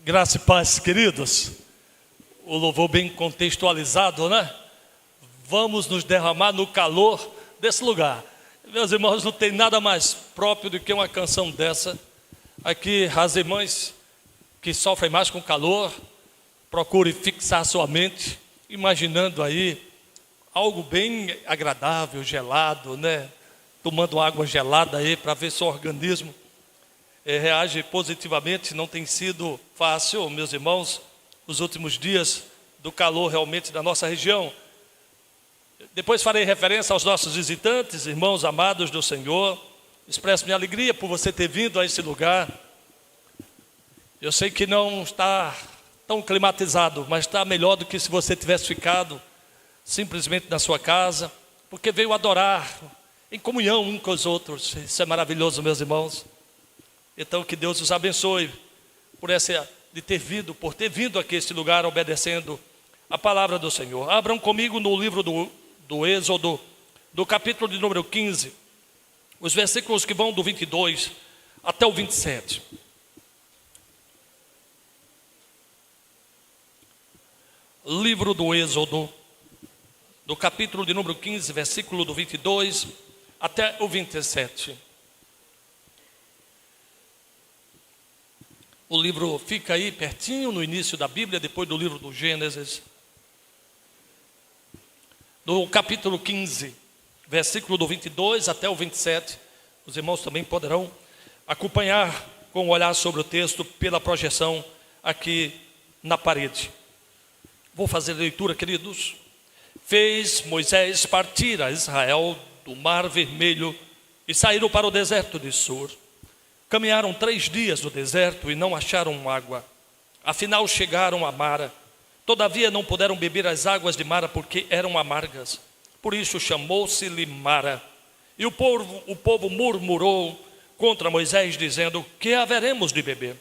Graça e paz, queridos. O louvor bem contextualizado, né? Vamos nos derramar no calor desse lugar. Meus irmãos, não tem nada mais próprio do que uma canção dessa. Aqui, as irmãs que sofrem mais com calor, procure fixar sua mente, imaginando aí algo bem agradável, gelado, né? Tomando água gelada aí para ver se o organismo reage positivamente. Não tem sido fácil, meus irmãos, os últimos dias do calor realmente da nossa região. Depois farei referência aos nossos visitantes, irmãos amados do Senhor. Expresso minha alegria por você ter vindo a esse lugar. Eu sei que não está tão climatizado, mas está melhor do que se você tivesse ficado simplesmente na sua casa, porque veio adorar em comunhão uns com os outros. Isso é maravilhoso, meus irmãos. Então que Deus os abençoe por ter vindo aqui a este lugar obedecendo a palavra do Senhor. Abram comigo no livro do Êxodo, do capítulo de número 15, os versículos que vão do 22 até o 27. Livro do Êxodo, do capítulo de número 15, versículo do 22 até o 27. O livro fica aí pertinho, no início da Bíblia, depois do livro do Gênesis. Do capítulo 15, versículo do 22 até o 27. Os irmãos também poderão acompanhar com um olhar sobre o texto pela projeção aqui na parede. Vou fazer a leitura, queridos. Fez Moisés partir a Israel do Mar Vermelho e saíram para o deserto de Sur. Caminharam 3 dias no deserto e não acharam água. Afinal chegaram a Mara. Todavia não puderam beber as águas de Mara porque eram amargas. Por isso chamou-se-lhe Mara. E o povo murmurou contra Moisés, dizendo: que haveremos de beber?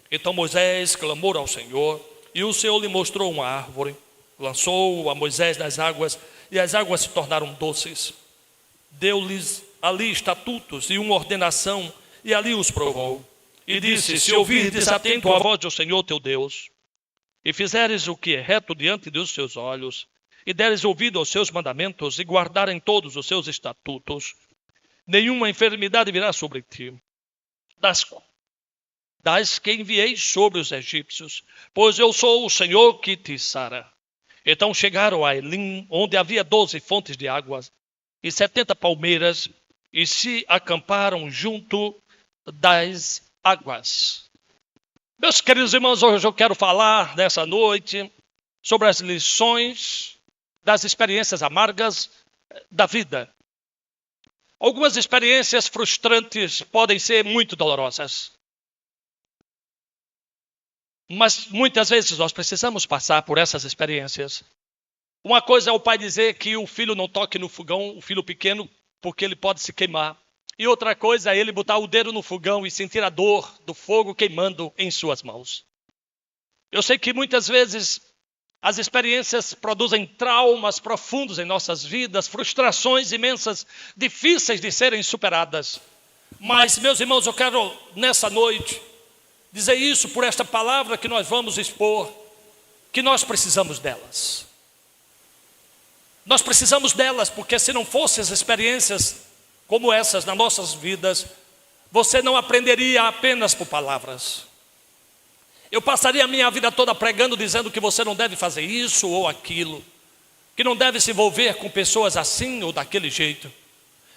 Então Moisés clamou ao Senhor, e o Senhor lhe mostrou uma árvore. Lançou a Moisés nas águas, e as águas se tornaram doces. Deu-lhes ali estatutos e uma ordenação, e ali os provou. E disse: se ouvirdes atento a voz do Senhor teu Deus, e fizeres o que é reto diante dos seus olhos, e deres ouvido aos seus mandamentos, e guardarem todos os seus estatutos, nenhuma enfermidade virá sobre ti, das que enviei sobre os egípcios, pois eu sou o Senhor que te sara. Então chegaram a Elim, onde havia 12 fontes de águas, e 70 palmeiras, e se acamparam junto das águas. Meus queridos irmãos, hoje eu quero falar nessa noite sobre as lições das experiências amargas da vida. Algumas experiências frustrantes podem ser muito dolorosas, mas muitas vezes nós precisamos passar por essas experiências. Uma coisa é o pai dizer que o filho não toque no fogão, o filho pequeno, porque ele pode se queimar. E outra coisa é ele botar o dedo no fogão e sentir a dor do fogo queimando em suas mãos. Eu sei que muitas vezes as experiências produzem traumas profundos em nossas vidas, frustrações imensas, difíceis de serem superadas. Mas, meus irmãos, eu quero nessa noite dizer isso por esta palavra que nós vamos expor, que nós precisamos delas. Nós precisamos delas, porque se não fossem as experiências como essas nas nossas vidas, você não aprenderia apenas por palavras. Eu passaria a minha vida toda pregando, dizendo que você não deve fazer isso ou aquilo, que não deve se envolver com pessoas assim ou daquele jeito.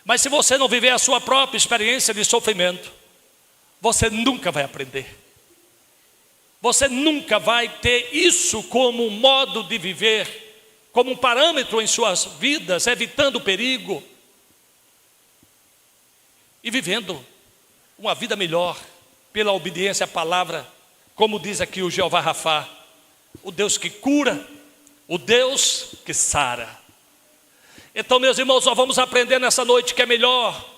Mas se você não viver a sua própria experiência de sofrimento, você nunca vai aprender. Você nunca vai ter isso como um modo de viver, como um parâmetro em suas vidas, evitando o perigo e vivendo uma vida melhor pela obediência à palavra, como diz aqui o Jeová Rafá, o Deus que cura, o Deus que sara. Então, meus irmãos, nós vamos aprender nessa noite que é melhor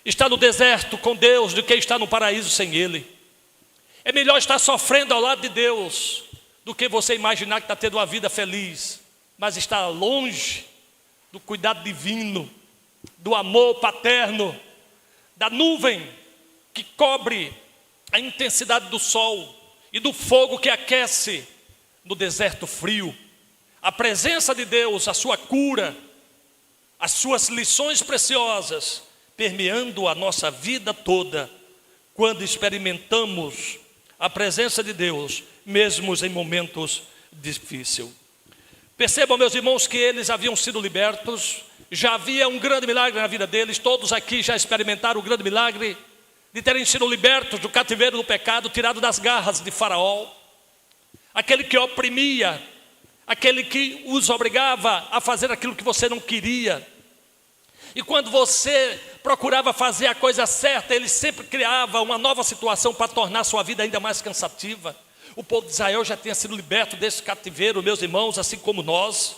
estar no deserto com Deus do que estar no paraíso sem Ele. É melhor estar sofrendo ao lado de Deus do que você imaginar que está tendo uma vida feliz, mas estar longe do cuidado divino, do amor paterno, da nuvem que cobre a intensidade do sol e do fogo que aquece no deserto frio. A presença de Deus, a sua cura, as suas lições preciosas, permeando a nossa vida toda, quando experimentamos a presença de Deus, mesmo em momentos difíceis. Percebam, meus irmãos, que eles haviam sido libertos, já havia um grande milagre na vida deles, todos aqui já experimentaram o grande milagre de terem sido libertos do cativeiro do pecado, tirado das garras de Faraó, aquele que oprimia, aquele que os obrigava a fazer aquilo que você não queria. E quando você procurava fazer a coisa certa, ele sempre criava uma nova situação para tornar a sua vida ainda mais cansativa. O povo de Israel já tinha sido liberto desse cativeiro, meus irmãos, assim como nós.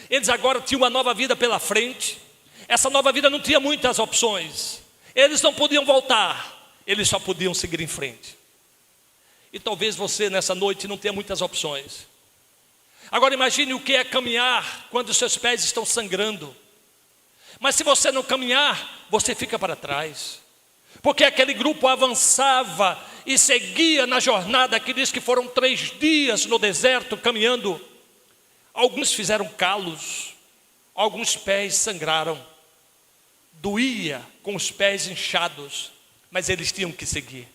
Eles agora tinham uma nova vida pela frente. Essa nova vida não tinha muitas opções. Eles não podiam voltar, eles só podiam seguir em frente. E talvez você nessa noite não tenha muitas opções. Agora imagine o que é caminhar quando os seus pés estão sangrando. Mas se você não caminhar, você fica para trás. Porque aquele grupo avançava e seguia na jornada que diz que foram 3 dias no deserto caminhando. Alguns fizeram calos, alguns pés sangraram. Doía com os pés inchados, mas eles tinham que seguir.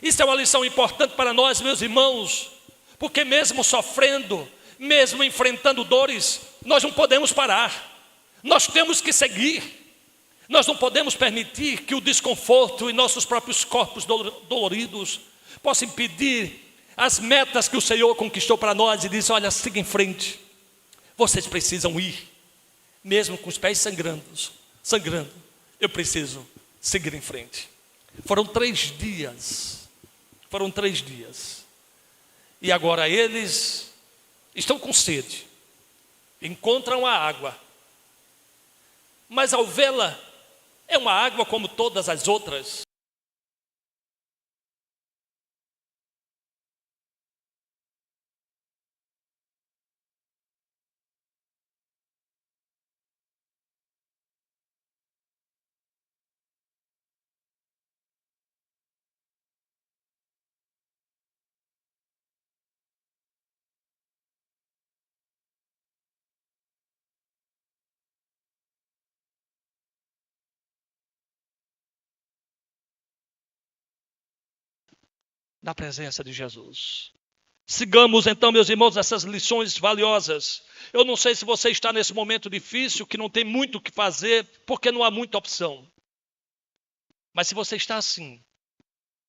Isso é uma lição importante para nós, meus irmãos, porque mesmo sofrendo, mesmo enfrentando dores, nós não podemos parar. Nós temos que seguir. Nós não podemos permitir que o desconforto em nossos próprios corpos doloridos possa impedir as metas que o Senhor conquistou para nós e disse: olha, siga em frente. Vocês precisam ir, mesmo com os pés sangrando. Eu preciso seguir em frente. Foram 3 dias. Foram 3 dias. E agora eles estão com sede. Encontram a água. Mas ao vê-la, é uma água como todas as outras. Na presença de Jesus. Sigamos então, meus irmãos, essas lições valiosas. Eu não sei se você está nesse momento difícil, que não tem muito o que fazer, porque não há muita opção. Mas se você está assim,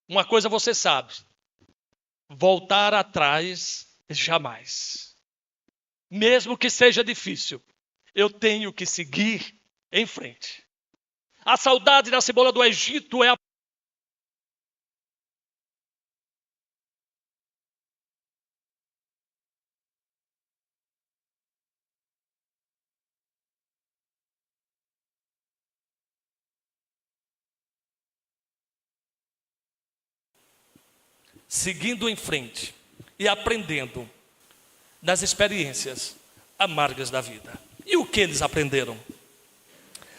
uma coisa você sabe: voltar atrás jamais. Mesmo que seja difícil, eu tenho que seguir em frente. A saudade da cebola do Egito é a seguindo em frente e aprendendo das experiências amargas da vida. E o que eles aprenderam?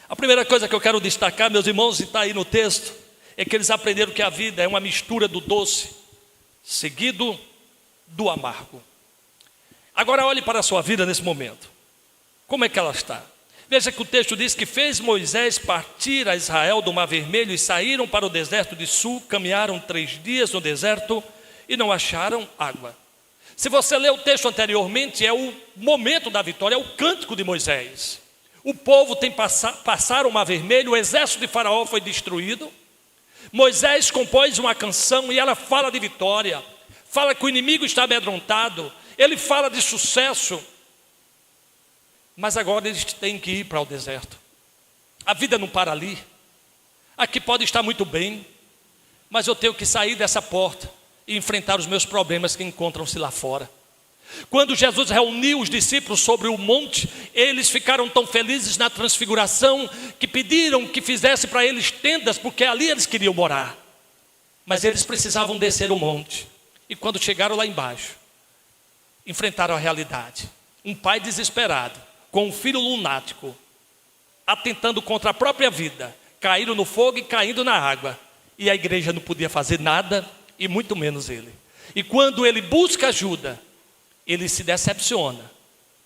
A primeira coisa que eu quero destacar, meus irmãos, e está aí no texto, é que eles aprenderam que a vida é uma mistura do doce seguido do amargo. Agora olhe para a sua vida nesse momento. Como é que ela está? Veja que o texto diz que fez Moisés partir a Israel do Mar Vermelho e saíram para o deserto de Sul, caminharam 3 dias no deserto e não acharam água. Se você ler o texto anteriormente, é o momento da vitória, é o cântico de Moisés. O povo tem passaram o Mar Vermelho, o exército de Faraó foi destruído. Moisés compôs uma canção e ela fala de vitória, fala que o inimigo está amedrontado, ele fala de sucesso. Mas agora eles têm que ir para o deserto. A vida não para ali. Aqui pode estar muito bem, mas eu tenho que sair dessa porta e enfrentar os meus problemas que encontram-se lá fora. Quando Jesus reuniu os discípulos sobre o monte, eles ficaram tão felizes na transfiguração que pediram que fizesse para eles tendas, porque ali eles queriam morar. Mas eles precisavam descer o monte. E quando chegaram lá embaixo, enfrentaram a realidade. Um pai desesperado, com um filho lunático, atentando contra a própria vida, caíram no fogo e caindo na água. E a igreja não podia fazer nada, e muito menos ele. E quando ele busca ajuda, ele se decepciona,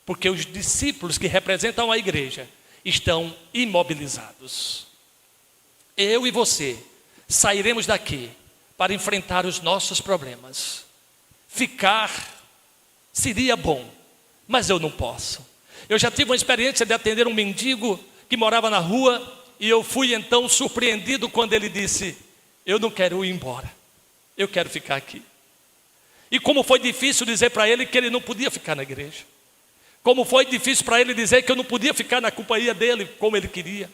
porque os discípulos que representam a igreja estão imobilizados. Eu e você sairemos daqui para enfrentar os nossos problemas. Ficar seria bom, mas eu não posso. Eu já tive uma experiência de atender um mendigo que morava na rua, e eu fui então surpreendido quando ele disse: eu não quero ir embora, eu quero ficar aqui. E como foi difícil dizer para ele que ele não podia ficar na igreja. Como foi difícil para ele dizer que eu não podia ficar na companhia dele como ele queria.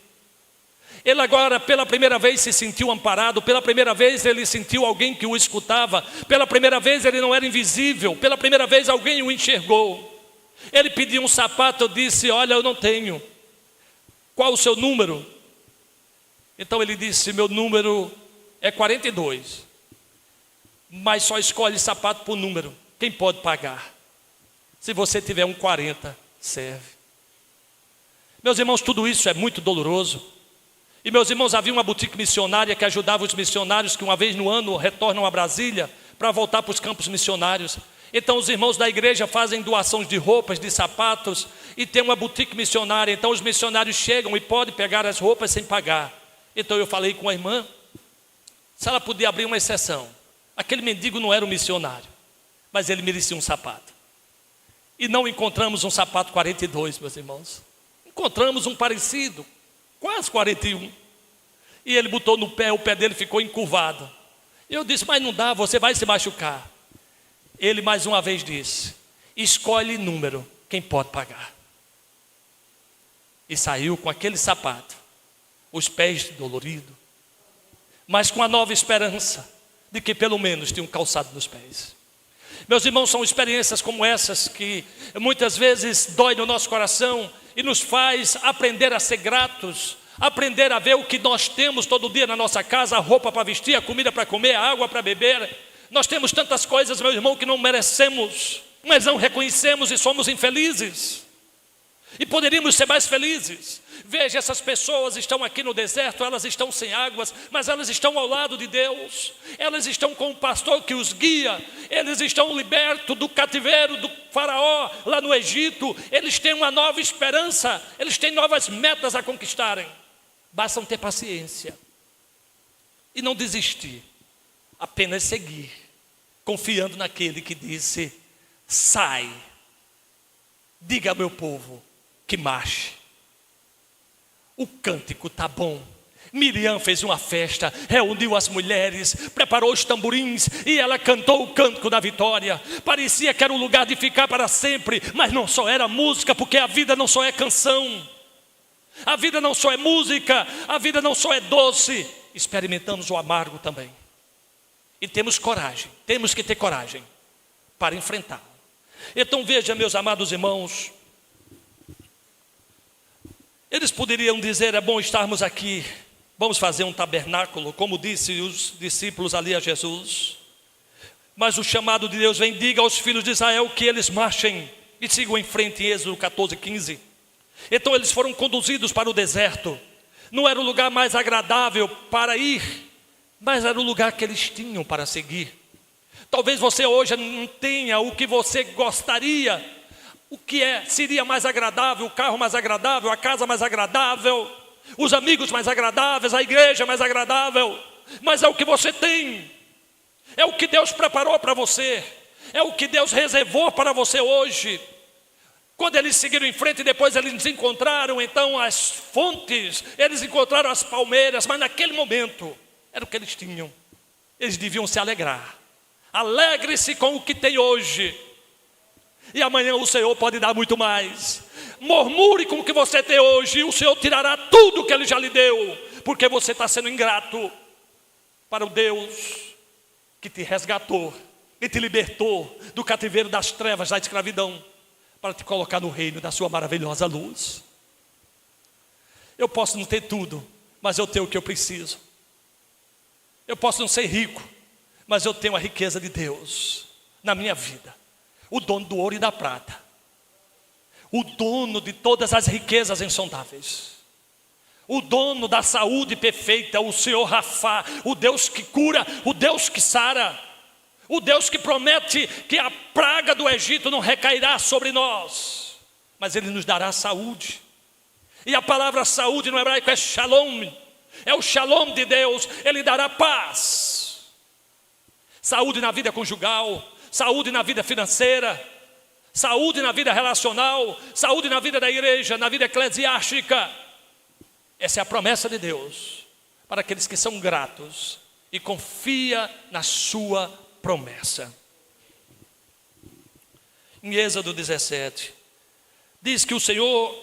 Ele agora pela primeira vez se sentiu amparado, pela primeira vez ele sentiu alguém que o escutava, pela primeira vez ele não era invisível, pela primeira vez alguém o enxergou. Ele pediu um sapato, eu disse: olha, eu não tenho. Qual o seu número? Então ele disse: meu número é 42. Mas só escolhe sapato por número. Quem pode pagar? Se você tiver um 40, serve. Meus irmãos, tudo isso é muito doloroso. E meus irmãos, havia uma boutique missionária que ajudava os missionários que uma vez no ano retornam a Brasília para voltar para os campos missionários. Então os irmãos da igreja fazem doações de roupas, de sapatos, e tem uma boutique missionária. Então os missionários chegam e podem pegar as roupas sem pagar. Então eu falei com a irmã, se ela podia abrir uma exceção. Aquele mendigo não era um missionário, mas ele merecia um sapato. E não encontramos um sapato 42, meus irmãos. Encontramos um parecido, quase 41. E ele botou no pé, o pé dele ficou encurvado. Eu disse: mas não dá, você vai se machucar. Ele mais uma vez disse: escolhe número, quem pode pagar. E saiu com aquele sapato, os pés doloridos, mas com a nova esperança de que pelo menos tinha um calçado nos pés. Meus irmãos, são experiências como essas que muitas vezes dói no nosso coração e nos faz aprender a ser gratos, aprender a ver o que nós temos todo dia na nossa casa: a roupa para vestir, a comida para comer, a água para beber. Nós temos tantas coisas, meu irmão, que não merecemos, mas não reconhecemos e somos infelizes. E poderíamos ser mais felizes. Veja, essas pessoas estão aqui no deserto, elas estão sem águas, mas elas estão ao lado de Deus. Elas estão com o pastor que os guia. Eles estão libertos do cativeiro do faraó lá no Egito. Eles têm uma nova esperança, eles têm novas metas a conquistarem. Basta ter paciência e não desistir, apenas seguir, confiando naquele que disse: sai, diga ao meu povo que marche. O cântico está bom. Miriam fez uma festa, reuniu as mulheres, preparou os tamborins e ela cantou o cântico da vitória. Parecia que era um lugar de ficar para sempre, mas não só era música, porque a vida não só é canção, a vida não só é música, a vida não só é doce, experimentamos o amargo também. E temos coragem, temos que ter coragem para enfrentá-lo. Então veja, meus amados irmãos, eles poderiam dizer: é bom estarmos aqui, vamos fazer um tabernáculo, como disse os discípulos ali a Jesus. Mas o chamado de Deus vem: diga aos filhos de Israel que eles marchem e sigam em frente, em Êxodo 14, 15. Então eles foram conduzidos para o deserto. Não era o lugar mais agradável para ir, mas era o lugar que eles tinham para seguir. Talvez você hoje não tenha o que você gostaria. O que seria mais agradável? O carro mais agradável, a casa mais agradável, os amigos mais agradáveis, a igreja mais agradável. Mas é o que você tem, é o que Deus preparou para você, é o que Deus reservou para você hoje. Quando eles seguiram em frente, depois eles encontraram então as fontes, eles encontraram as palmeiras, mas naquele momento era o que eles tinham. Eles deviam se alegrar. Alegre-se com o que tem hoje, e amanhã o Senhor pode dar muito mais. Murmure com o que você tem hoje, e o Senhor tirará tudo que Ele já lhe deu, porque você está sendo ingrato para o Deus que te resgatou e te libertou do cativeiro das trevas, da escravidão, para te colocar no reino da sua maravilhosa luz. Eu posso não ter tudo, mas eu tenho o que eu preciso. Eu posso não ser rico, mas eu tenho a riqueza de Deus na minha vida. O dono do ouro e da prata, o dono de todas as riquezas insondáveis, o dono da saúde perfeita, o Senhor Rafá, o Deus que cura, o Deus que sara, O Deus que promete que a praga do Egito não recairá sobre nós, mas Ele nos dará saúde. E a palavra saúde no hebraico é shalom, é o shalom de Deus. Ele dará paz, saúde na vida conjugal, saúde na vida financeira, saúde na vida relacional, saúde na vida da igreja, na vida eclesiástica. Essa é a promessa de Deus para aqueles que são gratos e confia na sua promessa. Em Êxodo 17, diz que o Senhor,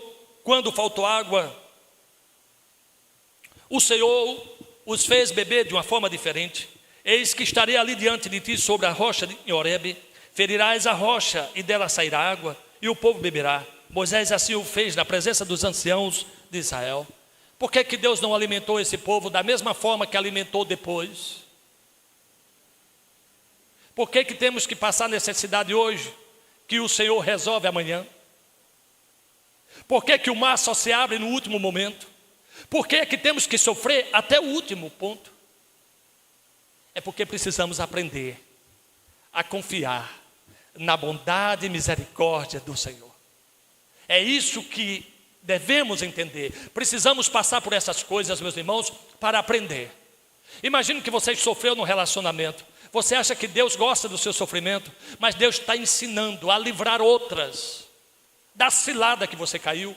quando faltou água, o Senhor os fez beber de uma forma diferente. Eis que estarei ali diante de ti sobre a rocha em Horebe, ferirás a rocha e dela sairá água, e o povo beberá. Moisés assim o fez na presença dos anciãos de Israel. Por que que Deus não alimentou esse povo da mesma forma que alimentou depois? Por que que temos que passar necessidade hoje, que o Senhor resolve amanhã? Por que que o mar só se abre no último momento? Por que que temos que sofrer até o último ponto? É porque precisamos aprender a confiar na bondade e misericórdia do Senhor. É isso que devemos entender. Precisamos passar por essas coisas, meus irmãos, para aprender. Imagine que você sofreu no relacionamento. Você acha que Deus gosta do seu sofrimento, mas Deus está ensinando a livrar outras da cilada que você caiu.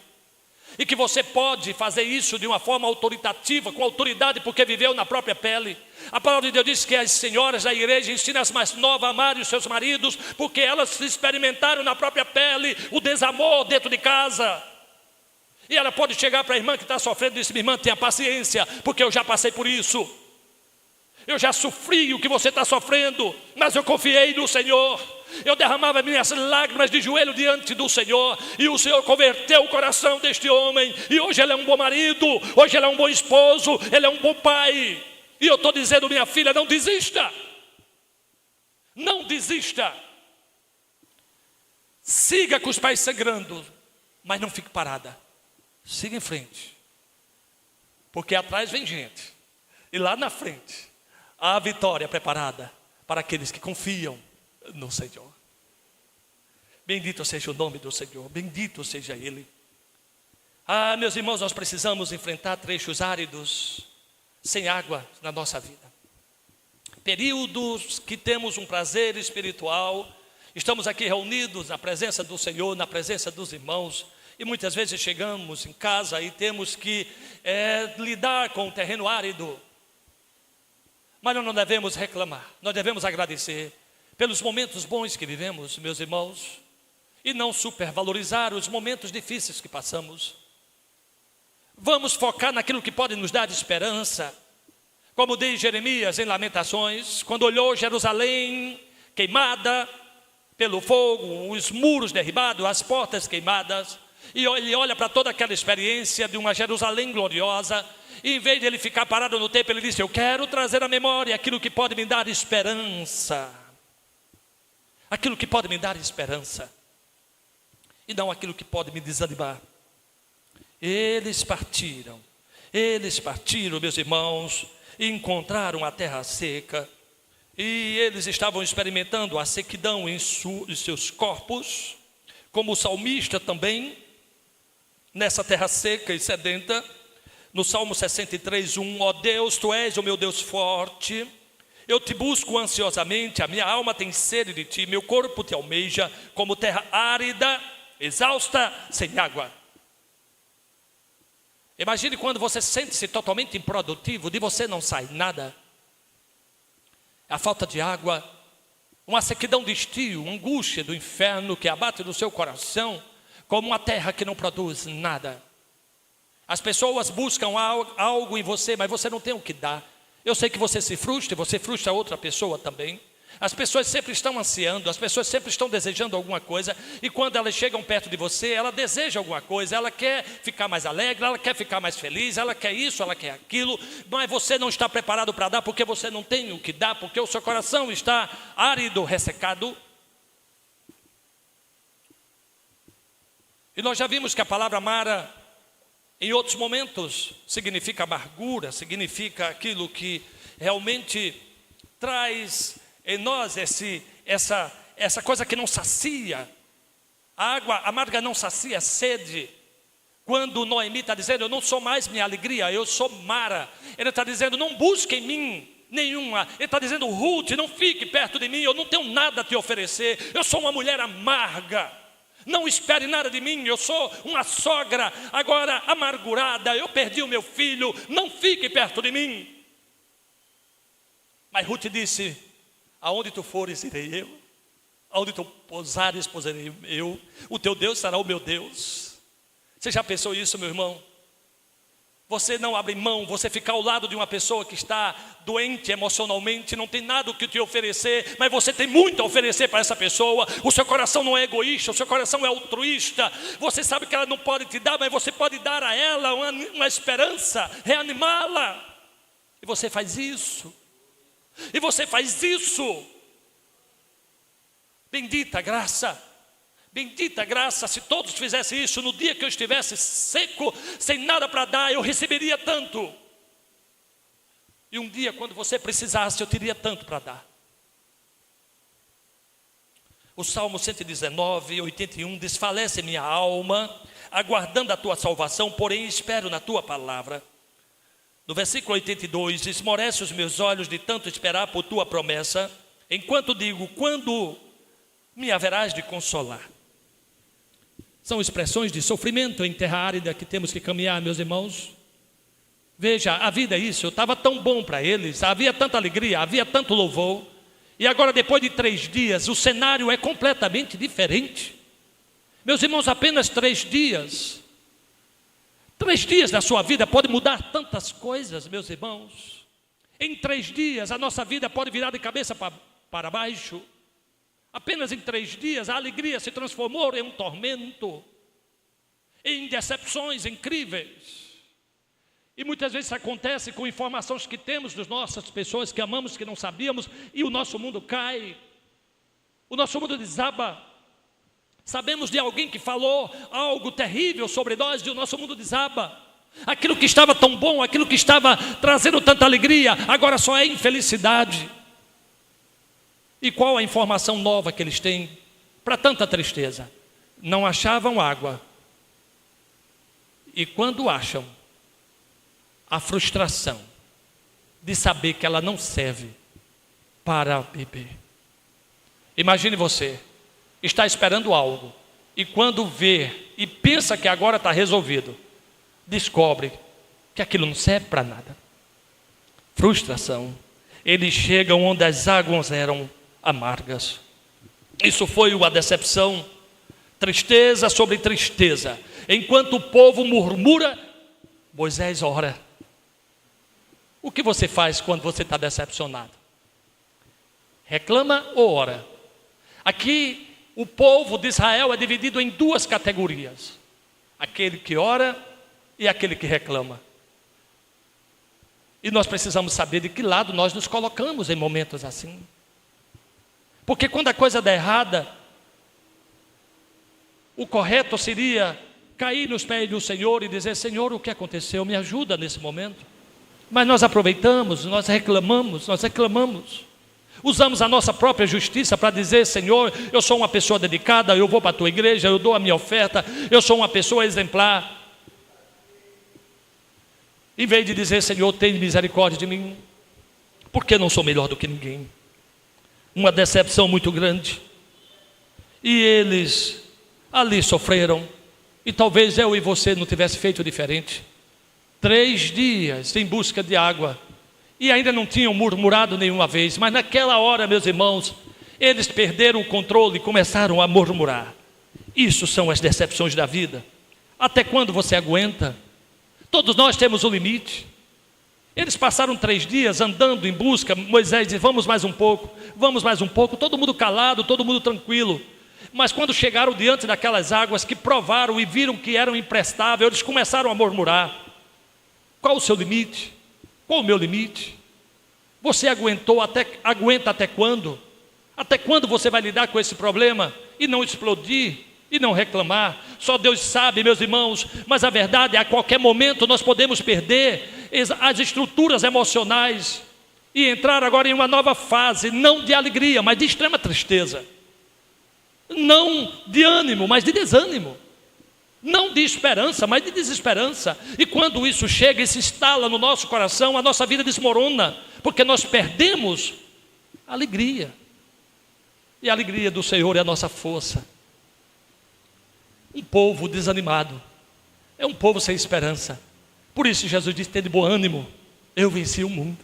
E que você pode fazer isso de uma forma autoritativa, com autoridade, porque viveu na própria pele. A palavra de Deus diz que as senhoras da igreja ensinam as mais novas a amarem os seus maridos, porque elas experimentaram na própria pele o desamor dentro de casa. E ela pode chegar para a irmã que está sofrendo e dizer: minha irmã, tenha paciência, porque eu já passei por isso. Eu já sofri o que você está sofrendo, mas eu confiei no Senhor. Eu derramava minhas lágrimas de joelho diante do Senhor, e o Senhor converteu o coração deste homem, e hoje ele é um bom marido, hoje ele é um bom esposo, ele é um bom pai. E eu estou dizendo: minha filha, não desista. Não desista. Siga com os pés sangrando, mas não fique parada. Siga em frente, porque atrás vem gente, e lá na frente há a vitória preparada para aqueles que confiam no Senhor. Bendito seja o nome do Senhor, bendito seja Ele. Ah, meus irmãos, nós precisamos enfrentar trechos áridos, sem água na nossa vida. Períodos que temos um prazer espiritual, estamos aqui reunidos na presença do Senhor, na presença dos irmãos, e muitas vezes chegamos em casa e temos que lidar com o terreno árido. Mas nós não devemos reclamar, nós devemos agradecer pelos momentos bons que vivemos, meus irmãos, e não supervalorizar os momentos difíceis que passamos. Vamos focar naquilo que pode nos dar esperança. Como diz Jeremias em Lamentações, quando olhou Jerusalém queimada pelo fogo, os muros derribados, as portas queimadas, e ele olha para toda aquela experiência de uma Jerusalém gloriosa, e em vez de ele ficar parado no tempo, ele disse: eu quero trazer à memória aquilo que pode me dar esperança. Aquilo que pode me dar esperança, e não aquilo que pode me desanimar. Eles partiram, meus irmãos, e encontraram a terra seca, e eles estavam experimentando a sequidão em seus corpos, como o salmista também, nessa terra seca e sedenta. No Salmo 63:1, ó Deus, Tu és o meu Deus forte, eu te busco ansiosamente, a minha alma tem sede de Ti, meu corpo te almeja, como terra árida, exausta, sem água. Imagine quando você sente-se totalmente improdutivo, de você não sai nada. A falta de água, uma sequidão de estio, uma angústia do inferno que abate no seu coração, como uma terra que não produz nada. As pessoas buscam algo em você, mas você não tem o que dar. Eu sei que você se frustra, e você frustra outra pessoa também. As pessoas sempre estão ansiando, as pessoas sempre estão desejando alguma coisa, e quando elas chegam perto de você, ela deseja alguma coisa, ela quer ficar mais alegre, ela quer ficar mais feliz, ela quer isso, ela quer aquilo, mas você não está preparado para dar, porque você não tem o que dar, porque o seu coração está árido, ressecado. E nós já vimos que a palavra Mara, em outros momentos, significa amargura, significa aquilo que realmente traz em nós essa coisa que não sacia. A água amarga não sacia a sede. Quando Noemi está dizendo, eu não sou mais minha alegria, eu sou Mara. Ele está dizendo, não busque em mim nenhuma. Ele está dizendo, Ruth, não fique perto de mim, eu não tenho nada a te oferecer. Eu sou uma mulher amarga. Não espere nada de mim, eu sou uma sogra agora amargurada. Eu perdi o meu filho, não fique perto de mim. Mas Ruth disse, aonde tu fores, irei eu. Aonde tu pousares, pousarei eu. O teu Deus será o meu Deus. Você já pensou isso, meu irmão? Você não abre mão, você ficar ao lado de uma pessoa que está doente emocionalmente, não tem nada o que te oferecer, mas você tem muito a oferecer para essa pessoa. O seu coração não é egoísta, o seu coração é altruísta. Você sabe que ela não pode te dar, mas você pode dar a ela uma esperança, reanimá-la. E você faz isso. E você faz isso. Bendita graça. Bendita graça, se todos fizessem isso, no dia que eu estivesse seco, sem nada para dar, eu receberia tanto. E um dia, quando você precisasse, eu teria tanto para dar. O Salmo 119, 81, desfalece minha alma, aguardando a tua salvação, porém espero na tua palavra. No versículo 82, esmorece os meus olhos de tanto esperar por tua promessa, enquanto digo, quando me haverás de consolar? São expressões de sofrimento em terra árida que temos que caminhar, meus irmãos. Veja, a vida é isso, estava tão bom para eles, havia tanta alegria, havia tanto louvor. E agora, depois de 3 dias, o cenário é completamente diferente. Meus irmãos, apenas 3 dias. 3 dias da sua vida pode mudar tantas coisas, meus irmãos. Em 3 dias, a nossa vida pode virar de cabeça para baixo. Apenas em 3 dias a alegria se transformou em um tormento, em decepções incríveis. E muitas vezes isso acontece com informações que temos das nossas pessoas que amamos, que não sabíamos, e o nosso mundo cai, o nosso mundo desaba. Sabemos de alguém que falou algo terrível sobre nós e o nosso mundo desaba. Aquilo que estava tão bom, aquilo que estava trazendo tanta alegria, agora só é infelicidade. E qual a informação nova que eles têm para tanta tristeza? Não achavam água. E quando acham, a frustração de saber que ela não serve para beber. Imagine você, está esperando algo, e quando vê e pensa que agora está resolvido, descobre que aquilo não serve para nada. Frustração. Eles chegam onde as águas eram amargas. Isso foi uma decepção, tristeza sobre tristeza. Enquanto o povo murmura, Moisés ora. O que você faz quando você está decepcionado? Reclama ou ora? Aqui o povo de Israel é dividido em 2 categorias: aquele que ora e aquele que reclama. E nós precisamos saber de que lado nós nos colocamos em momentos assim. Porque quando a coisa dá errada, o correto seria cair nos pés do Senhor e dizer: Senhor, o que aconteceu? Me ajuda nesse momento. Mas nós aproveitamos, nós reclamamos. Usamos a nossa própria justiça para dizer: Senhor, eu sou uma pessoa dedicada, eu vou para a tua igreja, eu dou a minha oferta, eu sou uma pessoa exemplar. Em vez de dizer: Senhor, tem misericórdia de mim, porque não sou melhor do que ninguém. Uma decepção muito grande. E eles ali sofreram. E talvez eu e você não tivesse feito diferente. 3 dias em busca de água. E ainda não tinham murmurado nenhuma vez. Mas naquela hora, meus irmãos, eles perderam o controle e começaram a murmurar. Isso são as decepções da vida. Até quando você aguenta? Todos nós temos um limite. Eles passaram 3 dias andando em busca. Moisés disse: vamos mais um pouco, todo mundo calado, todo mundo tranquilo. Mas quando chegaram diante daquelas águas que provaram e viram que eram imprestáveis, eles começaram a murmurar. Qual o seu limite? Qual o meu limite? Você aguenta até quando? Até quando você vai lidar com esse problema e não explodir e não reclamar? Só Deus sabe, meus irmãos. Mas a verdade é que a qualquer momento nós podemos perder as estruturas emocionais. e entrar agora em uma nova fase, não de alegria, mas de extrema tristeza. Não de ânimo, mas de desânimo. Não de esperança, mas de desesperança. E quando isso chega e se instala no nosso coração, a nossa vida desmorona, porque nós perdemos a alegria. E a alegria do Senhor é a nossa força. Um povo desanimado é um povo sem esperança. Por isso Jesus disse: tenha de bom ânimo, eu venci o mundo.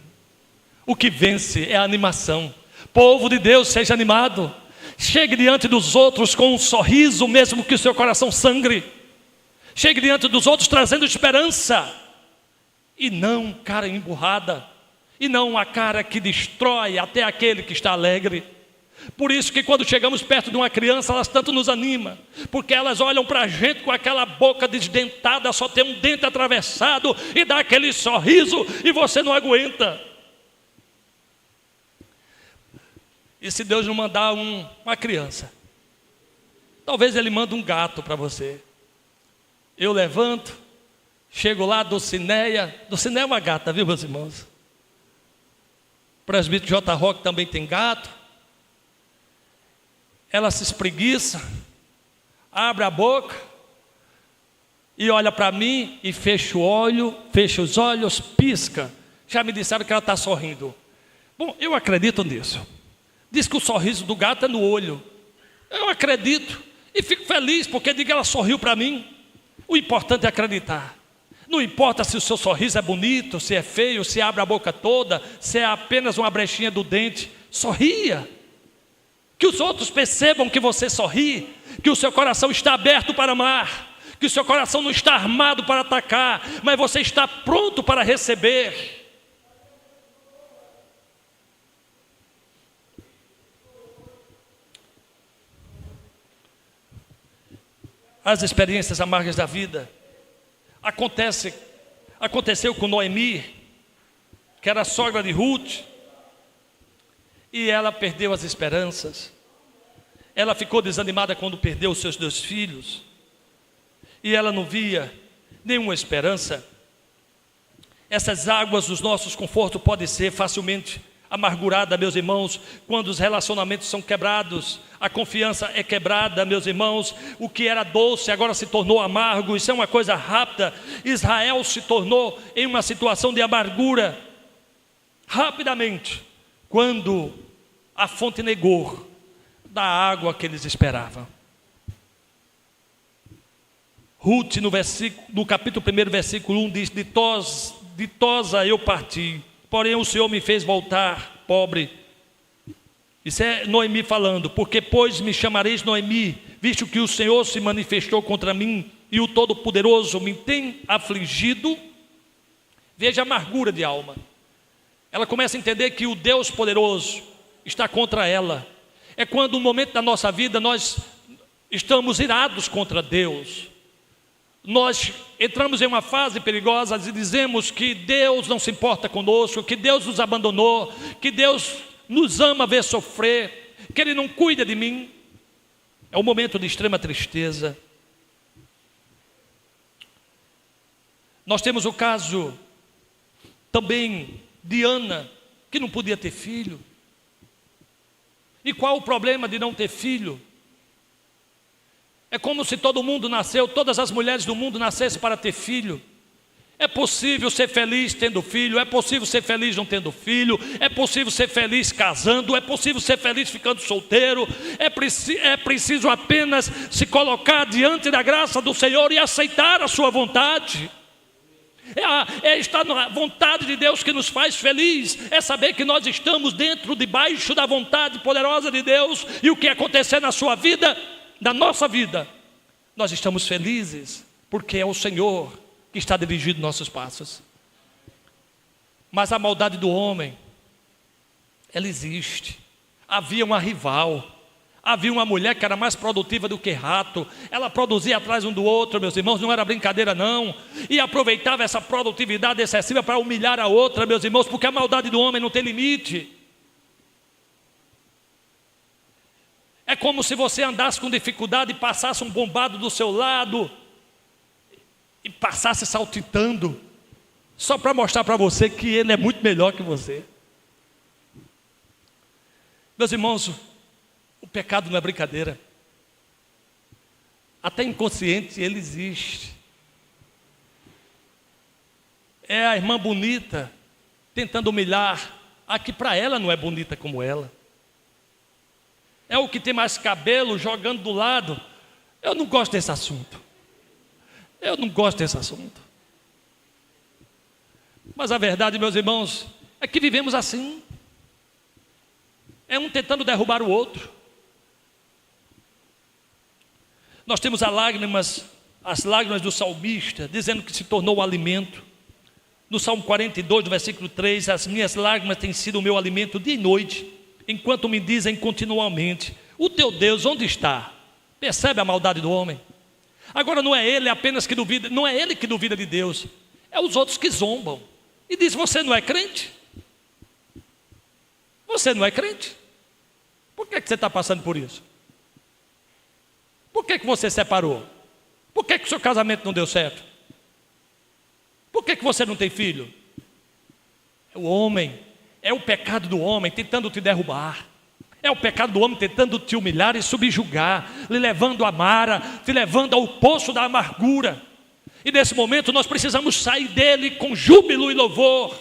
O que vence é a animação. Povo de Deus, seja animado. Chegue diante dos outros com um sorriso, mesmo que o seu coração sangre. Chegue diante dos outros trazendo esperança, e não cara emburrada, e não a cara que destrói até aquele que está alegre. Por isso que quando chegamos perto de uma criança, elas tanto nos animam, porque elas olham para a gente com aquela boca desdentada, só tem um dente atravessado, e dá aquele sorriso, e você não aguenta. E se Deus não mandar uma criança, talvez Ele mande um gato para você. Eu levanto, chego lá, Dulcineia é uma gata, viu, meus irmãos? O presbítero J. Roque também tem gato. Ela se espreguiça, abre a boca e olha para mim e fecha os olhos, pisca. Já me disseram que ela está sorrindo. Bom, eu acredito nisso. Diz que o sorriso do gato é no olho. Eu acredito e fico feliz porque digo que ela sorriu para mim. O importante é acreditar. Não importa se o seu sorriso é bonito, se é feio, se abre a boca toda, se é apenas uma brechinha do dente. Sorria. Que os outros percebam que você sorri, que o seu coração está aberto para amar, que o seu coração não está armado para atacar, mas você está pronto para receber. As experiências amargas da vida aconteceu com Noemi, que era a sogra de Ruth, e ela perdeu as esperanças. Ela ficou desanimada quando perdeu os seus 2 filhos, e ela não via nenhuma esperança. Essas águas dos nossos confortos podem ser facilmente amarguradas, meus irmãos, quando os relacionamentos são quebrados, a confiança é quebrada, meus irmãos. O que era doce agora se tornou amargo. Isso é uma coisa rápida. Israel se tornou em uma situação de amargura rapidamente, quando a fonte negou da água que eles esperavam. Ruth, no capítulo 1, versículo 1, diz: ditosa eu parti, porém o Senhor me fez voltar pobre. Isso é Noemi falando: porque pois me chamareis Noemi, visto que o Senhor se manifestou contra mim, e o Todo-Poderoso me tem afligido. Veja a amargura de alma. Ela começa a entender que o Deus poderoso está contra ela. É quando no momento da nossa vida nós estamos irados contra Deus. Nós entramos em uma fase perigosa e dizemos que Deus não se importa conosco, que Deus nos abandonou, que Deus nos ama ver sofrer, que Ele não cuida de mim. É um momento de extrema tristeza. Nós temos o caso também de Ana, que não podia ter filho. E qual o problema de não ter filho? É como se todo mundo nasceu, todas as mulheres do mundo nascessem para ter filho. É possível ser feliz tendo filho, é possível ser feliz não tendo filho, é possível ser feliz casando, é possível ser feliz ficando solteiro. É preciso apenas se colocar diante da graça do Senhor e aceitar a sua vontade. É estar na vontade de Deus que nos faz feliz, é saber que nós estamos debaixo da vontade poderosa de Deus, e o que acontecer na sua vida, na nossa vida, nós estamos felizes, porque é o Senhor que está dirigindo nossos passos. Mas a maldade do homem, ela existe. Havia uma rival, havia uma mulher que era mais produtiva do que rato. Ela produzia atrás um do outro, meus irmãos, não era brincadeira não. E aproveitava essa produtividade excessiva para humilhar a outra, meus irmãos, porque a maldade do homem não tem limite. É como se você andasse com dificuldade e passasse um bombado do seu lado e passasse saltitando, só para mostrar para você que ele é muito melhor que você. Meus irmãos, o pecado não é brincadeira. Até inconsciente ele existe. É a irmã bonita tentando humilhar a que para ela não é bonita como ela. É o que tem mais cabelo jogando do lado. Eu não gosto desse assunto. Eu não gosto desse assunto. Mas a verdade, meus irmãos, é que vivemos assim. É um tentando derrubar o outro. Nós temos as lágrimas do salmista, dizendo que se tornou o alimento. No Salmo 42, no versículo 3, as minhas lágrimas têm sido o meu alimento dia e noite, enquanto me dizem continuamente, o teu Deus onde está? Percebe a maldade do homem? Agora não é ele apenas que duvida, não é ele que duvida de Deus, é os outros que zombam. E diz, você não é crente? Você não é crente? Por que você está passando por isso? Por que você separou? Por que o seu casamento não deu certo? Por que você não tem filho? É o homem, é o pecado do homem tentando te derrubar. É o pecado do homem tentando te humilhar e subjugar, lhe levando à mara, te levando ao poço da amargura. E nesse momento nós precisamos sair dele com júbilo e louvor.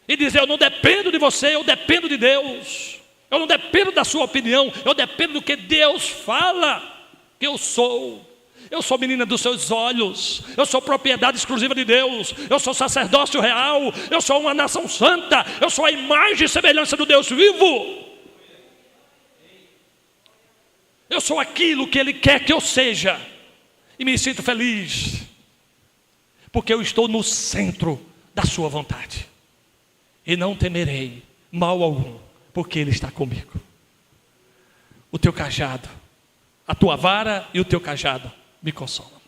E dizer, eu não dependo de você, eu dependo de Deus. Eu não dependo da sua opinião, eu dependo do que Deus fala que eu sou. Eu sou menina dos seus olhos, eu sou propriedade exclusiva de Deus, eu sou sacerdócio real, eu sou uma nação santa, eu sou a imagem e semelhança do Deus vivo. Eu sou aquilo que Ele quer que eu seja, e me sinto feliz, porque eu estou no centro da sua vontade, e não temerei mal algum, porque Ele está comigo. O teu cajado, a tua vara e o teu cajado me consolam.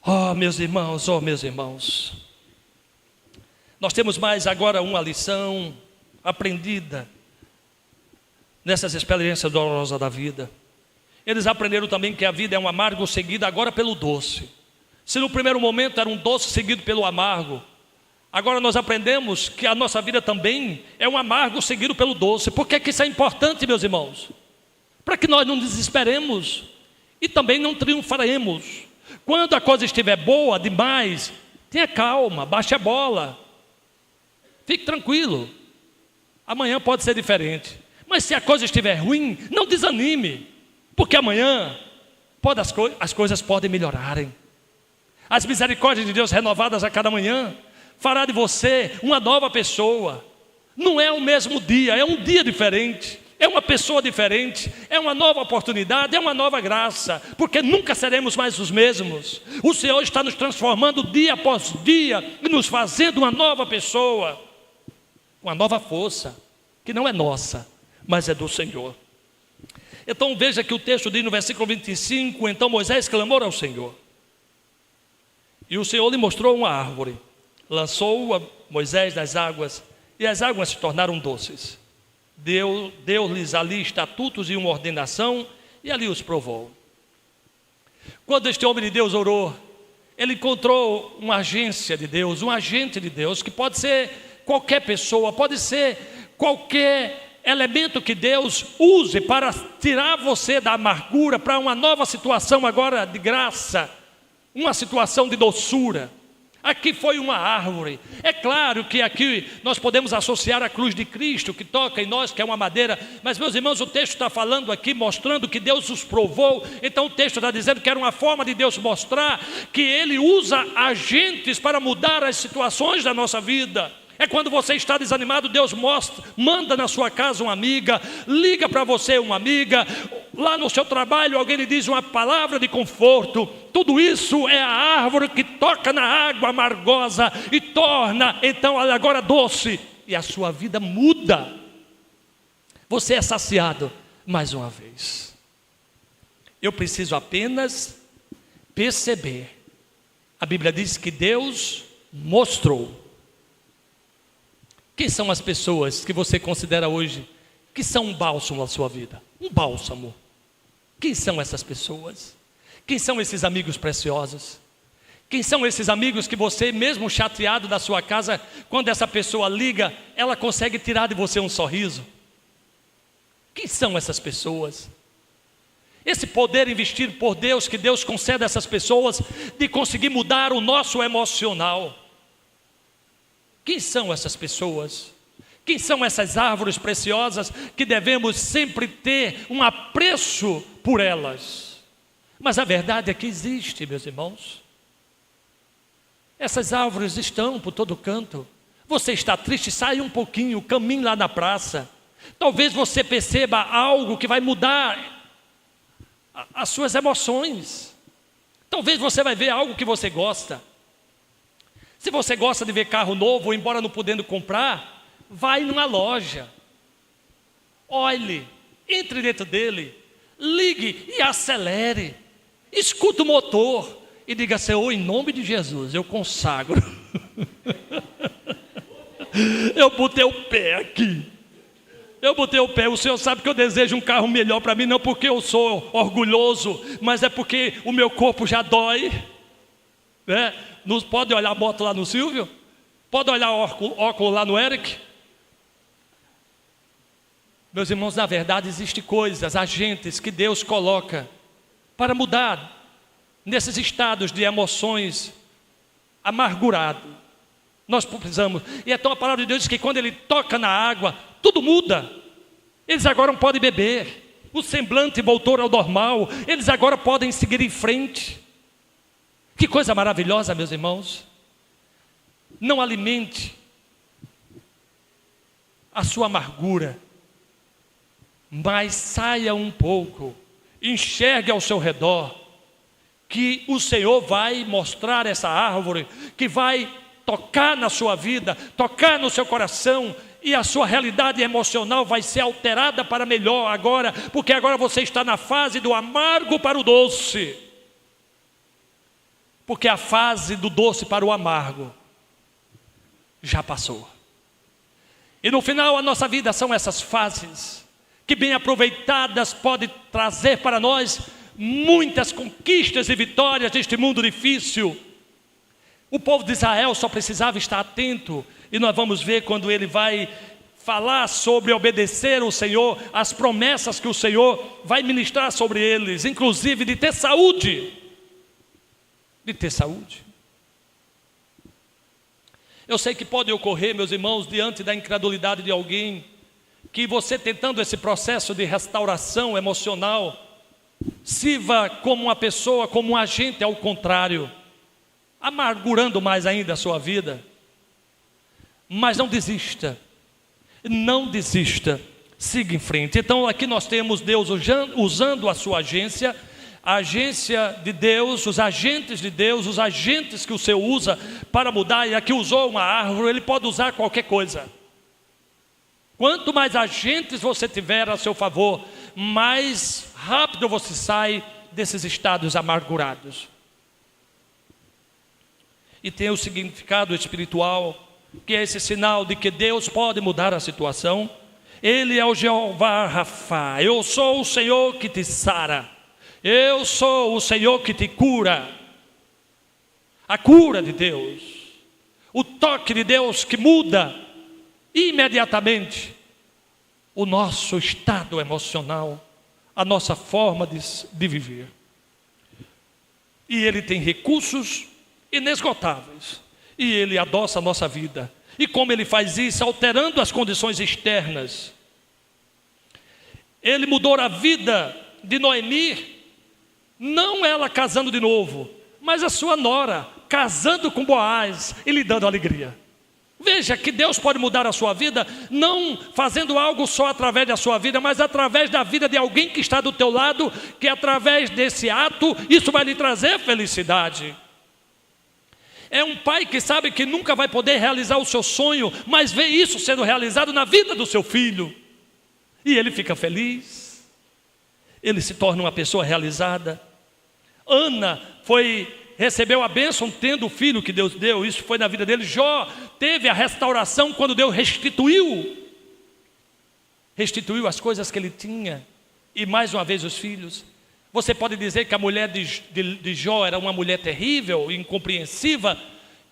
Oh meus irmãos, nós temos mais agora uma lição aprendida nessas experiências dolorosas da vida. Eles aprenderam também que a vida é um amargo seguido agora pelo doce. Se no primeiro momento era um doce seguido pelo amargo, agora nós aprendemos que a nossa vida também é um amargo seguido pelo doce. Por que isso é importante, meus irmãos? Para que nós não desesperemos e também não triunfaremos. Quando a coisa estiver boa demais, tenha calma, baixe a bola, fique tranquilo, amanhã pode ser diferente. Mas se a coisa estiver ruim, não desanime, porque amanhã as coisas podem melhorarem. As misericórdias de Deus renovadas a cada manhã fará de você uma nova pessoa. Não é o mesmo dia, é um dia diferente, é uma pessoa diferente, é uma nova oportunidade, é uma nova graça, porque nunca seremos mais os mesmos. O Senhor está nos transformando dia após dia e nos fazendo uma nova pessoa, uma nova força, que não é nossa, mas é do Senhor. Então veja que o texto diz no versículo 25, então Moisés clamou ao Senhor, e o Senhor lhe mostrou uma árvore, lançou Moisés das águas, e as águas se tornaram doces. Deu-lhes ali estatutos e uma ordenação, e ali os provou. Quando este homem de Deus orou, ele encontrou uma agência de Deus, um agente de Deus, que pode ser qualquer pessoa, pode ser qualquer elemento que Deus use para tirar você da amargura para uma nova situação agora de graça, uma situação de doçura. Aqui foi uma árvore. É claro que aqui nós podemos associar a cruz de Cristo, que toca em nós, que é uma madeira. Mas, meus irmãos, o texto está falando aqui, mostrando que Deus os provou. Então o texto está dizendo que era uma forma de Deus mostrar que Ele usa agentes para mudar as situações da nossa vida. É quando você está desanimado, Deus manda na sua casa uma amiga, liga para você uma amiga, lá no seu trabalho alguém lhe diz uma palavra de conforto. Tudo isso é a árvore que toca na água amargosa e torna então agora doce, e a sua vida muda. Você é saciado mais uma vez. Eu preciso apenas perceber. A Bíblia diz que Deus mostrou. Quem são as pessoas que você considera hoje que são um bálsamo na sua vida? Um bálsamo. Quem são essas pessoas? Quem são esses amigos preciosos? Quem são esses amigos que você, mesmo chateado da sua casa, quando essa pessoa liga, ela consegue tirar de você um sorriso? Quem são essas pessoas? Esse poder investido por Deus, que Deus concede a essas pessoas, de conseguir mudar o nosso emocional. Quem são essas pessoas? Quem são essas árvores preciosas que devemos sempre ter um apreço por elas? Mas a verdade é que existe, meus irmãos. Essas árvores estão por todo canto. Você está triste, sai um pouquinho, caminhe lá na praça. Talvez você perceba algo que vai mudar as suas emoções. Talvez você vai ver algo que você gosta. Se você gosta de ver carro novo, embora não podendo comprar, vai numa loja. Olhe, entre dentro dele, ligue e acelere. Escuta o motor e diga: Senhor, em nome de Jesus, eu consagro. Eu botei o pé aqui. Eu botei o pé. O Senhor sabe que eu desejo um carro melhor para mim, não porque eu sou orgulhoso, mas é porque o meu corpo já dói. Pode olhar a moto lá no Silvio? Pode olhar o óculos lá no Eric? Meus irmãos, na verdade existem coisas, agentes que Deus coloca para mudar nesses estados de emoções amargurado. Nós precisamos. E então a palavra de Deus diz que quando Ele toca na água, tudo muda. Eles agora não podem beber. O semblante voltou ao normal. Eles agora podem seguir em frente. Que coisa maravilhosa, meus irmãos. Não alimente a sua amargura, mas saia um pouco, enxergue ao seu redor, que o Senhor vai mostrar essa árvore, que vai tocar na sua vida, tocar no seu coração, e a sua realidade emocional vai ser alterada para melhor agora, porque agora você está na fase do amargo para o doce. Porque a fase do doce para o amargo já passou. E no final a nossa vida são essas fases, que bem aproveitadas podem trazer para nós muitas conquistas e vitórias neste mundo difícil. O povo de Israel só precisava estar atento, e nós vamos ver quando ele vai falar sobre obedecer ao Senhor, as promessas que o Senhor vai ministrar sobre eles, inclusive de ter saúde. De ter saúde. Eu sei que pode ocorrer, meus irmãos, diante da incredulidade de alguém, que você tentando esse processo de restauração emocional, sirva como uma pessoa, como um agente ao contrário, amargurando mais ainda a sua vida. Mas não desista, não desista, siga em frente. Então aqui nós temos Deus usando a sua agência, a agência de Deus, os agentes de Deus, os agentes que o Senhor usa para mudar. E aqui usou uma árvore, Ele pode usar qualquer coisa. Quanto mais agentes você tiver a seu favor, mais rápido você sai desses estados amargurados. E tem o significado espiritual, que é esse sinal de que Deus pode mudar a situação. Ele é o Jeová Rafa. Eu sou o Senhor que te sara. Eu sou o Senhor que te cura. A cura de Deus, o toque de Deus que muda imediatamente o nosso estado emocional, a nossa forma de viver. E Ele tem recursos inesgotáveis, e Ele adoça a nossa vida. E como Ele faz isso? Alterando as condições externas. Ele mudou a vida de Noemi, não ela casando de novo, mas a sua nora casando com Boaz e lhe dando alegria. Veja que Deus pode mudar a sua vida, não fazendo algo só através da sua vida, mas através da vida de alguém que está do teu lado, que através desse ato, isso vai lhe trazer felicidade. É um pai que sabe que nunca vai poder realizar o seu sonho, mas vê isso sendo realizado na vida do seu filho, e ele fica feliz, ele se torna uma pessoa realizada. Ana recebeu a bênção tendo o filho que Deus deu, isso foi na vida dele. Jó teve a restauração quando Deus restituiu as coisas que ele tinha, e mais uma vez os filhos. Você pode dizer que a mulher de Jó era uma mulher terrível, incompreensiva,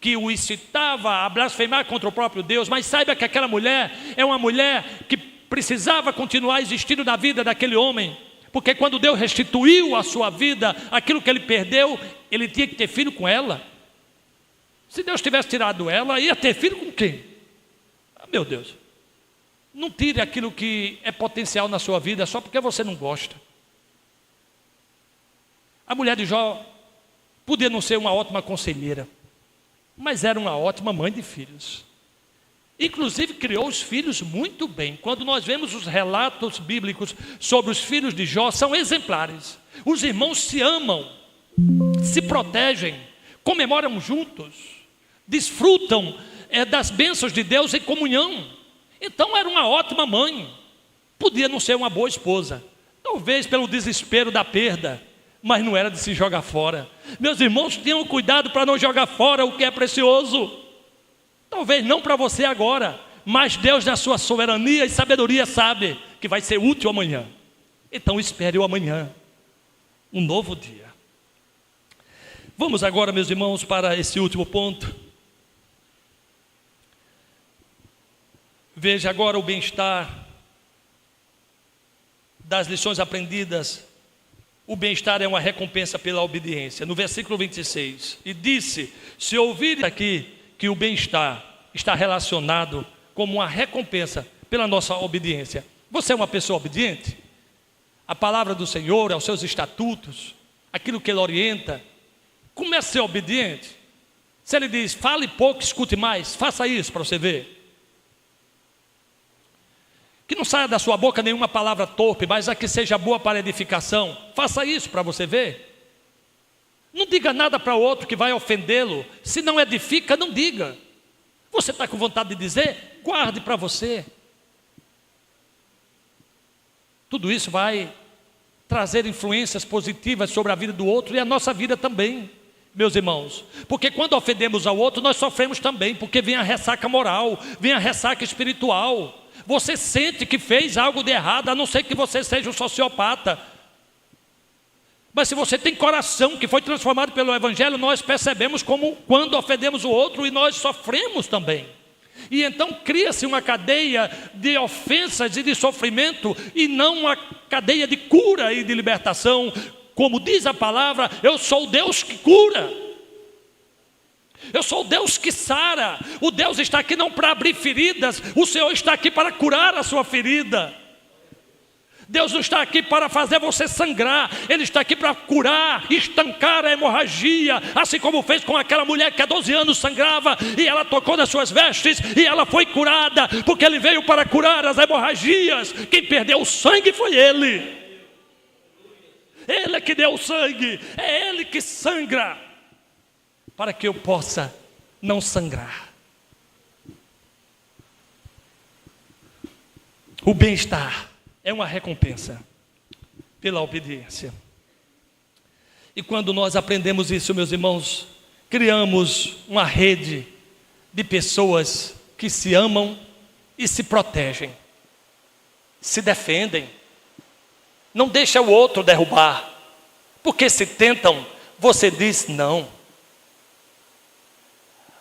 que o incitava a blasfemar contra o próprio Deus, mas saiba que aquela mulher é uma mulher que precisava continuar existindo na vida daquele homem, porque quando Deus restituiu à sua vida aquilo que ele perdeu, ele tinha que ter filho com ela. Se Deus tivesse tirado ela, ia ter filho com quem? Meu Deus, não tire aquilo que é potencial na sua vida só porque você não gosta. A mulher de Jó podia não ser uma ótima conselheira, mas era uma ótima mãe de filhos. Inclusive criou os filhos muito bem. Quando nós vemos os relatos bíblicos sobre os filhos de Jó, são exemplares. Os irmãos se amam, se protegem, comemoram juntos, desfrutam das bênçãos de Deus em comunhão. Então era uma ótima mãe. Podia não ser uma boa esposa, talvez pelo desespero da perda, mas não era de se jogar fora. Meus irmãos, tenham cuidado para não jogar fora o que é precioso. Talvez não para você agora, mas Deus, na sua soberania e sabedoria, sabe que vai ser útil amanhã. Então espere o amanhã, um novo dia. Vamos agora, meus irmãos, para esse último ponto. Veja agora o bem-estar das lições aprendidas. O bem-estar é uma recompensa pela obediência. No versículo 26, e disse: se ouvir aqui que o bem-estar está relacionado como uma recompensa pela nossa obediência. Você é uma pessoa obediente? A palavra do Senhor, aos seus estatutos, aquilo que Ele orienta, comece a ser obediente. Se Ele diz, fale pouco, escute mais, faça isso para você ver. Que não saia da sua boca nenhuma palavra torpe, mas a que seja boa para edificação. Faça isso para você ver. Não diga nada para o outro que vai ofendê-lo. Se não edifica, não diga. Você está com vontade de dizer? Guarde para você. Tudo isso vai trazer influências positivas sobre a vida do outro e a nossa vida também, meus irmãos. Porque quando ofendemos ao outro, nós sofremos também, porque vem a ressaca moral, vem a ressaca espiritual. Você sente que fez algo de errado, a não ser que você seja um sociopata. Mas se você tem coração que foi transformado pelo Evangelho, nós percebemos como quando ofendemos o outro e nós sofremos também. E então cria-se uma cadeia de ofensas e de sofrimento, e não uma cadeia de cura e de libertação. Como diz a palavra, eu sou o Deus que cura. Eu sou o Deus que sara. O Deus está aqui não para abrir feridas, o Senhor está aqui para curar a sua ferida. Deus não está aqui para fazer você sangrar, Ele está aqui para curar, estancar a hemorragia, assim como fez com aquela mulher que há 12 anos sangrava, e ela tocou nas suas vestes, e ela foi curada, porque Ele veio para curar as hemorragias. Quem perdeu o sangue foi Ele. Ele é que deu o sangue, é Ele que sangra, para que eu possa não sangrar. O bem-estar é uma recompensa pela obediência. E quando nós aprendemos isso, meus irmãos, criamos uma rede de pessoas que se amam e se protegem, se defendem. Não deixa o outro derrubar, porque se tentam, você diz não.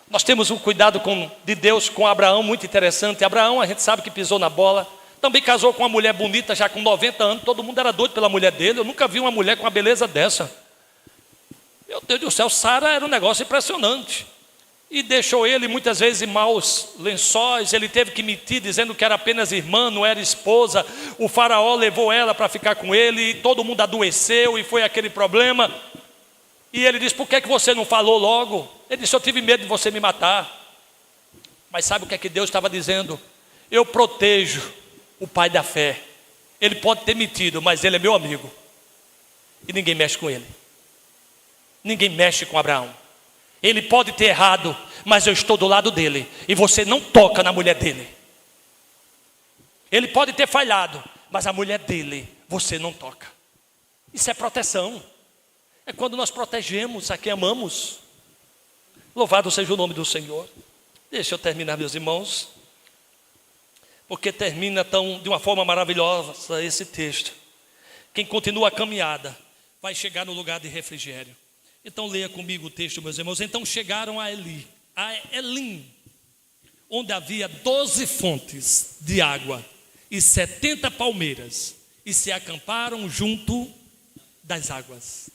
Nós temos um cuidado de Deus com Abraão muito interessante. Abraão, a gente sabe que pisou na bola. Também casou com uma mulher bonita, já com 90 anos. Todo mundo era doido pela mulher dele. Eu nunca vi uma mulher com uma beleza dessa. Meu Deus do céu, Sara era um negócio impressionante. E deixou ele muitas vezes em maus lençóis. Ele teve que mentir, dizendo que era apenas irmã, não era esposa. O faraó levou ela para ficar com ele. E todo mundo adoeceu e foi aquele problema. E ele disse, por que você não falou logo? Ele disse, eu tive medo de você me matar. Mas sabe o que é que Deus estava dizendo? Eu protejo o pai da fé. Ele pode ter mentido, mas ele é meu amigo. E ninguém mexe com ele. Ninguém mexe com Abraão. Ele pode ter errado, mas eu estou do lado dele. E você não toca na mulher dele. Ele pode ter falhado, mas a mulher dele, você não toca. Isso é proteção. É quando nós protegemos a quem amamos. Louvado seja o nome do Senhor. Deixa eu terminar, meus irmãos, porque termina de uma forma maravilhosa esse texto. Quem continua a caminhada vai chegar no lugar de refrigério. Então leia comigo o texto, meus irmãos. Então chegaram a Elim, onde havia 12 fontes de água e 70 palmeiras, e se acamparam junto das águas.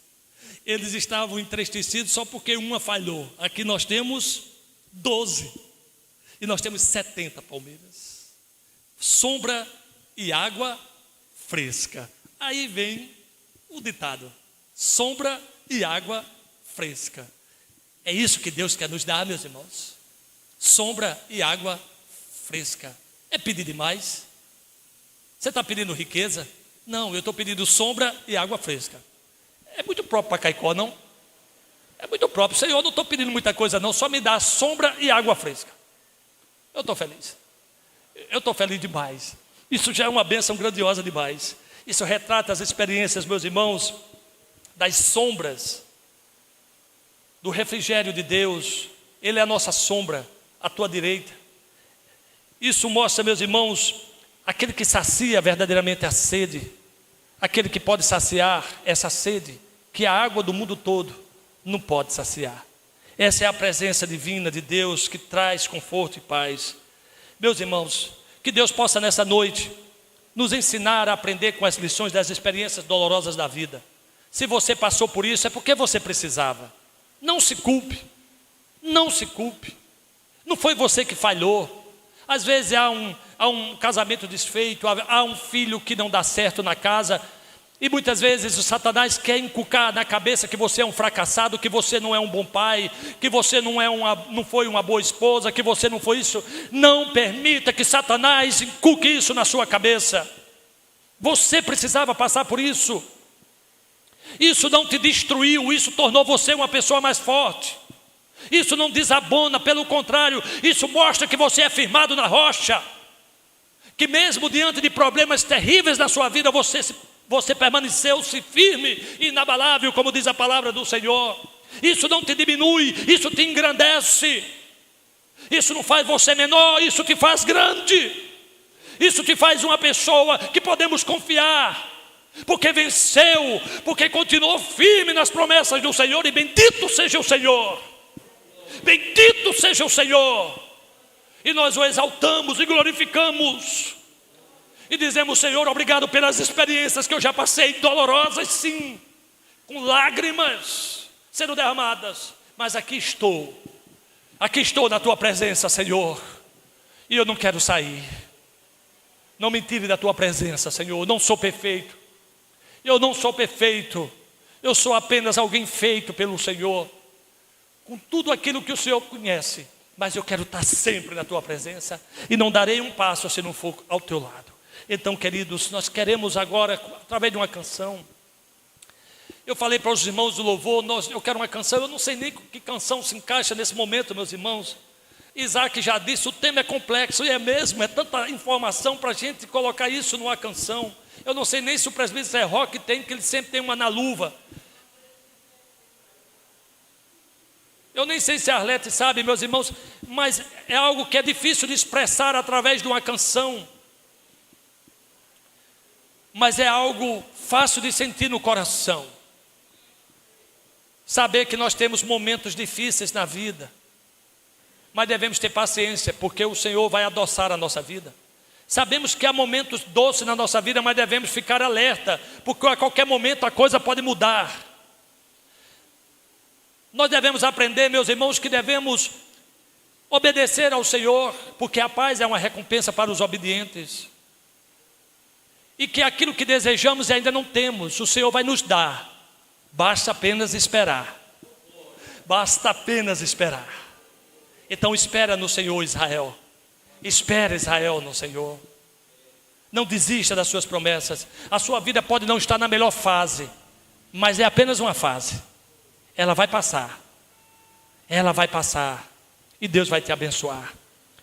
Eles estavam entristecidos só porque uma falhou. Aqui nós temos 12 e nós temos 70 palmeiras, sombra e água fresca. Aí vem o ditado: sombra e água fresca. É isso que Deus quer nos dar, meus irmãos. Sombra e água fresca. É pedir demais? Você está pedindo riqueza? Não, eu estou pedindo sombra e água fresca. É muito próprio para Caicó, não? É muito próprio. Senhor, eu não estou pedindo muita coisa não, só me dá sombra e água fresca. Eu estou feliz. Eu estou feliz demais. Isso já é uma bênção grandiosa demais. Isso retrata as experiências, meus irmãos, das sombras, do refrigério de Deus. Ele é a nossa sombra, à tua direita. Isso mostra, meus irmãos, aquele que sacia verdadeiramente a sede, aquele que pode saciar essa sede, que a água do mundo todo não pode saciar. Essa é a presença divina de Deus que traz conforto e paz. Meus irmãos, que Deus possa nessa noite nos ensinar a aprender com as lições das experiências dolorosas da vida. Se você passou por isso, é porque você precisava. Não se culpe, não se culpe. Não foi você que falhou. Às vezes há um casamento desfeito, há um filho que não dá certo na casa, e muitas vezes o Satanás quer inculcar na cabeça que você é um fracassado, que você não é um bom pai, que você não foi uma boa esposa, que você não foi isso. Não permita que Satanás inculque isso na sua cabeça. Você precisava passar por isso. Isso não te destruiu, isso tornou você uma pessoa mais forte. Isso não desabona, pelo contrário, isso mostra que você é firmado na rocha, que mesmo diante de problemas terríveis na sua vida, você permaneceu-se firme e inabalável, como diz a palavra do Senhor. Isso não te diminui, isso te engrandece. Isso não faz você menor, isso te faz grande. Isso te faz uma pessoa que podemos confiar, porque venceu, porque continuou firme nas promessas do Senhor. E bendito seja o Senhor, bendito seja o Senhor. E nós o exaltamos e glorificamos e dizemos: Senhor, obrigado pelas experiências que eu já passei, dolorosas sim, com lágrimas sendo derramadas, mas aqui estou na tua presença, Senhor, e eu não quero sair. Não me tire da tua presença, Senhor. Eu não sou perfeito, eu sou apenas alguém feito pelo Senhor, com tudo aquilo que o Senhor conhece, mas eu quero estar sempre na tua presença, e não darei um passo se não for ao teu lado. Então, queridos, nós queremos agora, através de uma canção, eu falei para os irmãos do louvor, eu quero uma canção, eu não sei nem que canção se encaixa nesse momento, meus irmãos. Isaac já disse, o tema é complexo, e é mesmo, é tanta informação para a gente colocar isso numa canção. Eu não sei nem se o presbítero Zé Roque tem, que ele sempre tem uma na luva. Eu nem sei se a Arlete sabe, meus irmãos, mas é algo que é difícil de expressar através de uma canção, mas é algo fácil de sentir no coração. Saber que nós temos momentos difíceis na vida, mas devemos ter paciência, porque o Senhor vai adoçar a nossa vida. Sabemos que há momentos doces na nossa vida, mas devemos ficar alerta, porque a qualquer momento a coisa pode mudar. Nós devemos aprender, meus irmãos, que devemos obedecer ao Senhor, porque a paz é uma recompensa para os obedientes. E que aquilo que desejamos e ainda não temos, o Senhor vai nos dar. Basta apenas esperar. Basta apenas esperar. Então espera no Senhor, Israel. Espera, Israel, no Senhor. Não desista das suas promessas. A sua vida pode não estar na melhor fase, mas é apenas uma fase. Ela vai passar. Ela vai passar. E Deus vai te abençoar.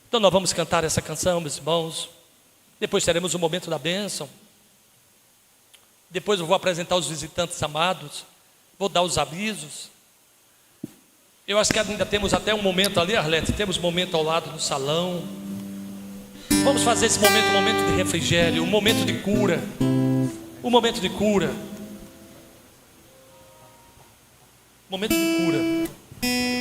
Então nós vamos cantar essa canção, meus irmãos. Depois teremos o momento da bênção. Depois eu vou apresentar os visitantes amados. Vou dar os avisos. Eu acho que ainda temos até um momento ali, Arlete. Temos um momento ao lado do salão. Vamos fazer esse momento um momento de refrigério, um momento de cura. Um momento de cura. Momento de cura.